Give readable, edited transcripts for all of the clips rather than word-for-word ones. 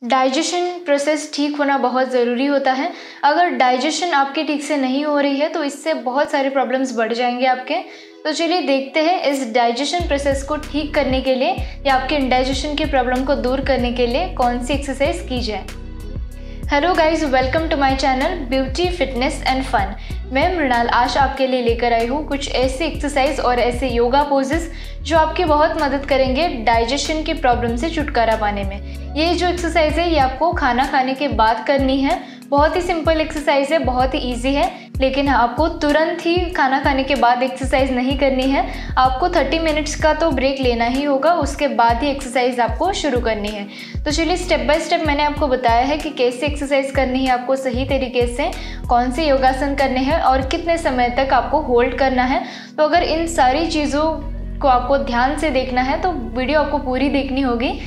Digestion process ठीक होना बहुत ज़रूरी होता है। अगर डाइजेशन आपके ठीक से नहीं हो रही है तो इससे बहुत सारे प्रॉब्लम्स बढ़ जाएंगे आपके। तो चलिए देखते हैं इस डाइजेशन प्रोसेस को ठीक करने के लिए या आपके इंडाइजेशन की प्रॉब्लम को दूर करने के लिए कौन सी एक्सरसाइज की जाए। Hello guys, welcome to my channel beauty fitness and fun. मैं मृणाल आज आपके लिए लेकर आई हूँ कुछ ऐसे एक्सरसाइज और ऐसे योगा पोजेस जो आपकी बहुत मदद करेंगे डाइजेशन की प्रॉब्लम से छुटकारा पाने में। ये जो एक्सरसाइज है ये आपको खाना खाने के बाद करनी है। बहुत ही सिंपल एक्सरसाइज है, बहुत ही ईजी है, लेकिन आपको तुरंत ही खाना खाने के बाद एक्सरसाइज नहीं करनी है। आपको 30 मिनट्स का तो ब्रेक लेना ही होगा, उसके बाद ही एक्सरसाइज आपको शुरू करनी है। तो चलिए स्टेप बाय स्टेप मैंने आपको बताया है कि कैसे एक्सरसाइज करनी है आपको सही तरीके से, कौन से योगासन करने हैं और कितने समय तक आपको होल्ड करना है। तो अगर इन सारी चीज़ों को आपको ध्यान से देखना है तो वीडियो आपको पूरी देखनी होगी।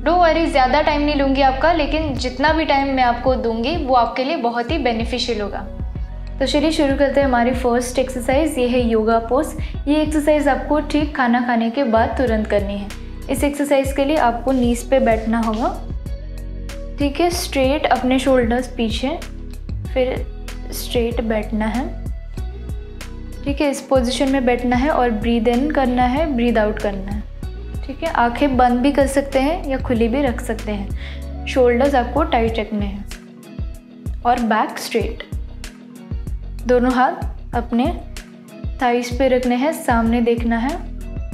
डोंट वरी, ज़्यादा टाइम नहीं लूँगी आपका, लेकिन जितना भी टाइम मैं आपको दूँगी वो आपके लिए बहुत ही बेनिफिशियल होगा। तो चलिए शुरू करते हैं हमारी फर्स्ट एक्सरसाइज। ये है योगा पोज। ये एक्सरसाइज आपको ठीक खाना खाने के बाद तुरंत करनी है। इस एक्सरसाइज के लिए आपको नीज पे बैठना होगा, ठीक है। स्ट्रेट अपने शोल्डर्स पीछे, फिर स्ट्रेट बैठना है, ठीक है। इस पोजीशन में बैठना है और ब्रीद इन करना है, ब्रीद आउट करना है, ठीक है। आंखें बंद भी कर सकते हैं या खुली भी रख सकते हैं। शोल्डर्स आपको टाइट रखने हैं और बैक स्ट्रेट। दोनों हाथ अपने थाइस पे रखने हैं, सामने देखना है,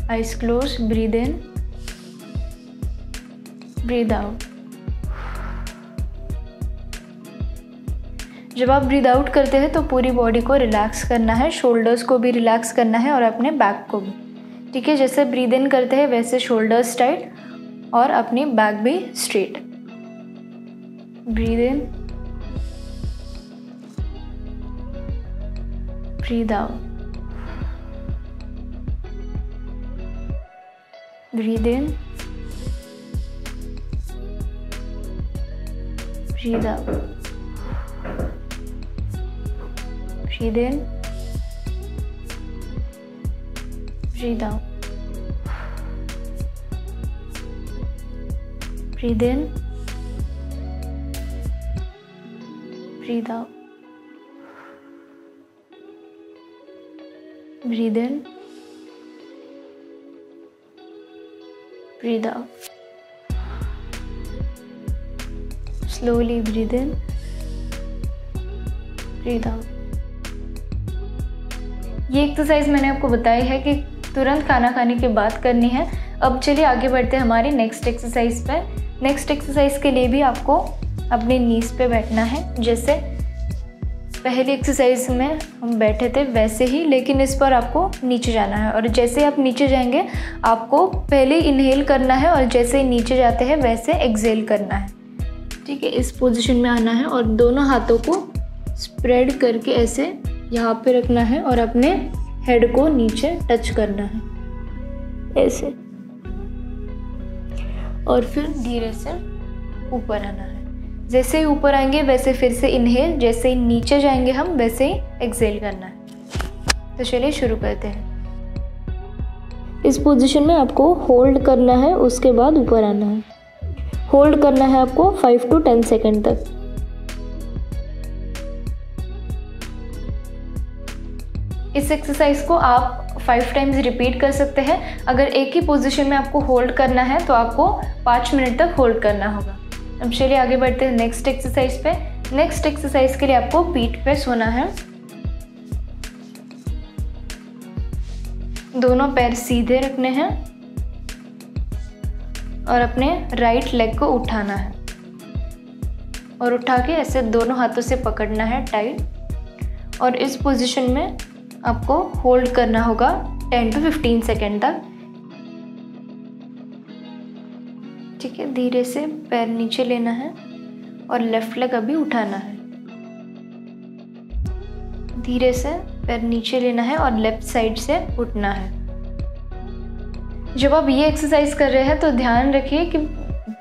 eyes close, breathe in, breathe out. जब आप ब्रीद आउट करते हैं तो पूरी बॉडी को रिलैक्स करना है, शोल्डर्स को भी रिलैक्स करना है और अपने बैक को भी, ठीक है। जैसे ब्रीद इन करते हैं वैसे शोल्डर्स टाइट और अपनी बैक भी straight. Breathe in, breathe out, breathe in, breathe out, breathe in, breathe out, breathe in, breathe out, breathe in, breathe out. Slowly breathe in, breathe out. ये exercise मैंने आपको बताई है कि तुरंत खाना खाने के बाद करनी है। अब चलिए आगे बढ़ते हैं हमारी नेक्स्ट एक्सरसाइज पे। नेक्स्ट एक्सरसाइज के लिए भी आपको अपने नीज पे बैठना है, जैसे पहली एक्सरसाइज में हम बैठे थे वैसे ही, लेकिन इस पर आपको नीचे जाना है। और जैसे आप नीचे जाएंगे आपको पहले इनहेल करना है और जैसे ही नीचे जाते हैं वैसे एक्सहेल करना है, ठीक है। इस पोजीशन में आना है और दोनों हाथों को स्प्रेड करके ऐसे यहाँ पे रखना है और अपने हेड को नीचे टच करना है ऐसे, और फिर धीरे से ऊपर आना है। जैसे ही ऊपर आएंगे वैसे फिर से इनहेल, जैसे ही नीचे जाएंगे हम वैसे ही एक्सहेल करना है। तो चलिए शुरू करते हैं। इस पोजीशन में आपको होल्ड करना है, उसके बाद ऊपर आना है। होल्ड करना है आपको 5 to 10 सेकेंड तक। इस एक्सरसाइज को आप 5 टाइम्स रिपीट कर सकते हैं। अगर एक ही पोजीशन में आपको होल्ड करना है तो आपको 5 मिनट तक होल्ड करना होगा। अब चलिए आगे बढ़ते हैं नेक्स्ट एक्सरसाइज पे। नेक्स्ट एक्सरसाइज के लिए आपको पीठ पे सोना है, दोनों पैर सीधे रखने हैं और अपने राइट लेग को उठाना है और उठा के ऐसे दोनों हाथों से पकड़ना है टाइट, और इस पोजीशन में आपको होल्ड करना होगा 10 to 15 सेकेंड तक, ठीक है। धीरे से पैर नीचे लेना है और लेफ्ट लेग अभी उठाना है। धीरे से पैर नीचे लेना है और लेफ्ट साइड से उठना है। जब आप ये एक्सरसाइज कर रहे हैं तो ध्यान रखिए कि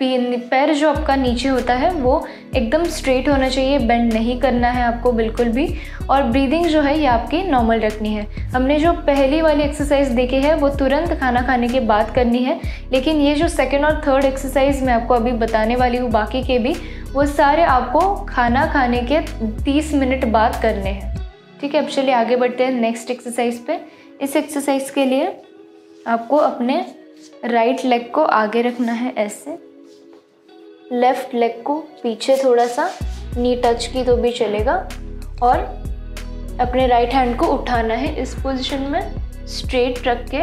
पैर जो आपका नीचे होता है वो एकदम स्ट्रेट होना चाहिए, बेंड नहीं करना है आपको बिल्कुल भी। और ब्रीदिंग जो है ये आपकी नॉर्मल रखनी है। हमने जो पहली वाली एक्सरसाइज देखी है वो तुरंत खाना खाने के बाद करनी है, लेकिन ये जो सेकेंड और थर्ड एक्सरसाइज मैं आपको अभी बताने वाली हूँ बाकी के भी, वो सारे आपको खाना खाने के 30 मिनट बाद करने हैं। ठीक है, अब चलिए आगे बढ़ते हैं नेक्स्ट एक्सरसाइज पे। इस एक्सरसाइज के लिए आपको अपने राइट लेग को आगे रखना है ऐसे, लेफ्ट लेग को पीछे थोड़ा सा, नी टच की तो भी चलेगा, और अपने राइट हैंड को उठाना है इस पोजीशन में, स्ट्रेट रख के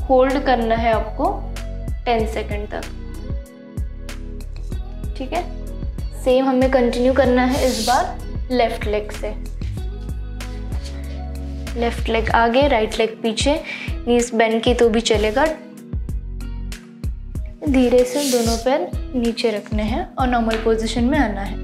होल्ड करना है आपको 10 सेकंड तक। ठीक है, सेम हमें कंटिन्यू करना है इस बार लेफ्ट लेग से। लेफ्ट लेग आगे, राइट लेग पीछे, नीज बेंड की तो भी चलेगा। धीरे से दोनों पैर नीचे रखने हैं और नॉर्मल पोजीशन में आना है।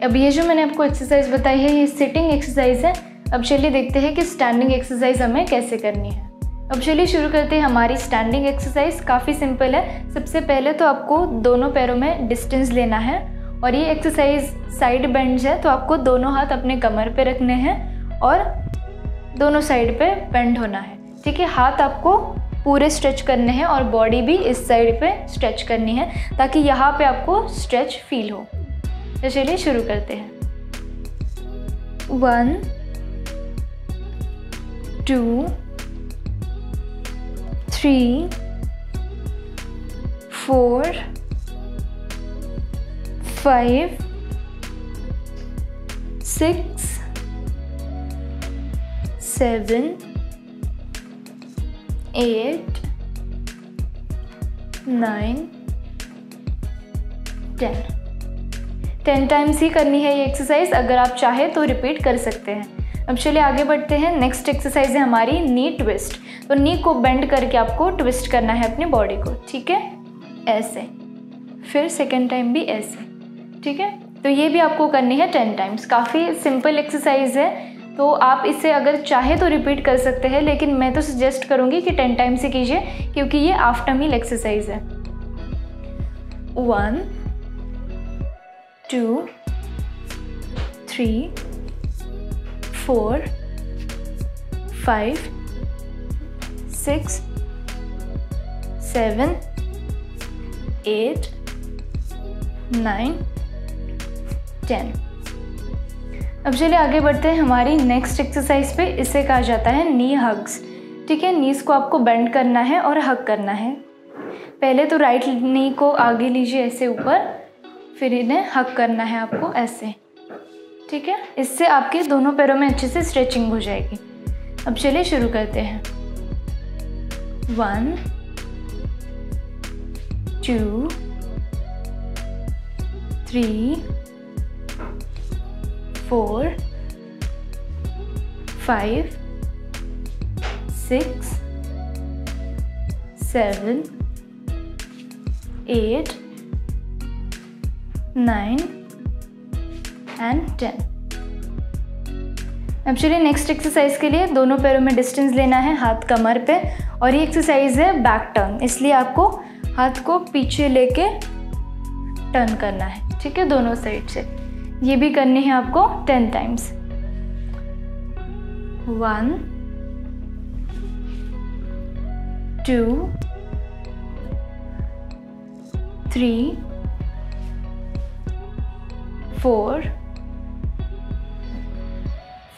अब ये जो मैंने आपको एक्सरसाइज बताई है ये सिटिंग एक्सरसाइज है। अब चलिए देखते हैं कि स्टैंडिंग एक्सरसाइज हमें कैसे करनी है। अब चलिए शुरू करते हैं हमारी स्टैंडिंग एक्सरसाइज। काफ़ी सिंपल है। सबसे पहले तो आपको दोनों पैरों में डिस्टेंस लेना है, और ये एक्सरसाइज साइड बेंड्स है तो आपको दोनों हाथ अपने कमर पे रखने हैं और दोनों साइड पे बेंड होना है। ठीक है, हाथ आपको पूरे स्ट्रेच करने हैं और बॉडी भी इस साइड पे स्ट्रेच करनी है ताकि यहाँ पे आपको स्ट्रेच फील हो। तो चलिए शुरू करते हैं। 1 2 3 4 5 6 7 8 9 10 टाइम्स ही करनी है ये एक्सरसाइज। अगर आप चाहे तो रिपीट कर सकते हैं। अब चलिए आगे बढ़ते हैं। नेक्स्ट एक्सरसाइज है हमारी नी ट्विस्ट। तो नी को बेंड करके आपको ट्विस्ट करना है अपनी बॉडी को। ठीक है, ऐसे, फिर सेकेंड टाइम भी ऐसे। ठीक है, तो ये भी आपको करनी है 10 टाइम्स। काफ़ी सिंपल एक्सरसाइज है, तो आप इसे अगर चाहे तो रिपीट कर सकते हैं, लेकिन मैं तो सजेस्ट करूँगी कि 10 टाइम्स ही कीजिए क्योंकि ये आफ्टर मील एक्सरसाइज है। 1 2 3 4 5 6 7 8 9 10। अब चलिए आगे बढ़ते हैं हमारी नेक्स्ट एक्सरसाइज पे। इसे कहा जाता है नी हग्स। ठीक है, नीज को आपको बेंड करना है और हग करना है। पहले तो राइट नी को आगे लीजिए ऐसे ऊपर, फिर इन्हें हग करना है आपको ऐसे। ठीक है, इससे आपके दोनों पैरों में अच्छे से स्ट्रेचिंग हो जाएगी। अब चलिए शुरू करते हैं। 1 2 3 4 5 6 7 8 9 and 10। अब चलिए नेक्स्ट एक्सरसाइज के लिए दोनों पैरों में डिस्टेंस लेना है, हाथ कमर पे, और ये एक्सरसाइज है बैक टर्न, इसलिए आपको हाथ को पीछे लेके टर्न करना है। ठीक है, दोनों साइड से। ये भी करनी है आपको 10 टाइम्स। 1 2 3 4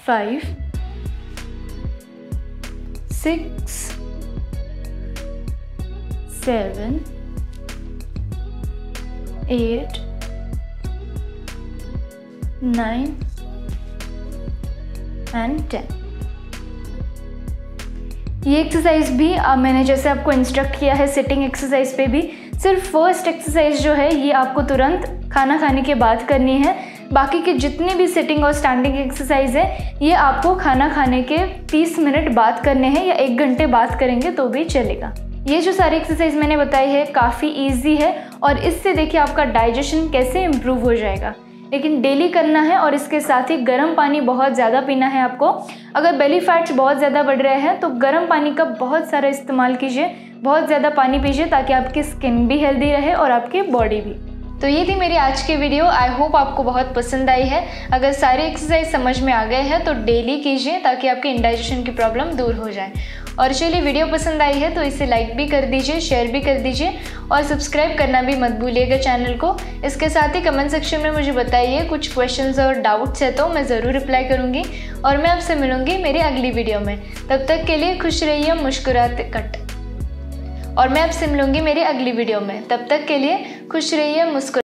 5 6 7 8 9 and 10। ये एक्सरसाइज भी मैंने जैसे आपको इंस्ट्रक्ट किया है सिटिंग एक्सरसाइज पे भी, सिर्फ फर्स्ट एक्सरसाइज जो है ये आपको तुरंत खाना खाने के बाद करनी है। बाकी के जितने भी सिटिंग और स्टैंडिंग एक्सरसाइज है ये आपको खाना खाने के 30 मिनट बाद करने हैं या 1 घंटे बाद करेंगे तो भी चलेगा। ये जो सारी एक्सरसाइज मैंने बताई है काफ़ी इजी है और इससे देखिए आपका डाइजेशन कैसे इम्प्रूव हो जाएगा। लेकिन डेली करना है और इसके साथ ही गर्म पानी बहुत ज़्यादा पीना है आपको। अगर बेली फैट्स बहुत ज़्यादा बढ़ रहे हैं तो गर्म पानी का बहुत सारा इस्तेमाल कीजिए। बहुत ज़्यादा पानी पीजिए ताकि आपकी स्किन भी हेल्दी रहे और आपकी बॉडी भी। तो ये थी मेरी आज की वीडियो। आई होप आपको बहुत पसंद आई है। अगर सारे एक्सरसाइज समझ में आ गए हैं तो डेली कीजिए ताकि आपकी इंडाइजेशन की प्रॉब्लम दूर हो जाए। और चलिए, वीडियो पसंद आई है तो इसे लाइक भी कर दीजिए, शेयर भी कर दीजिए और सब्सक्राइब करना भी मत भूलिएगा चैनल को। इसके साथ ही कमेंट सेक्शन में मुझे बताइए कुछ क्वेश्चंस और डाउट्स है तो मैं ज़रूर रिप्लाई करूँगी। और मैं आपसे मिलूँगी मेरी अगली वीडियो में। तब तक के लिए खुश रहिए, मुस्कुराते और मैं आपसे मिलूँगी मेरी अगली वीडियो में। तब तक के लिए खुश रहिए, मुस्कुराते।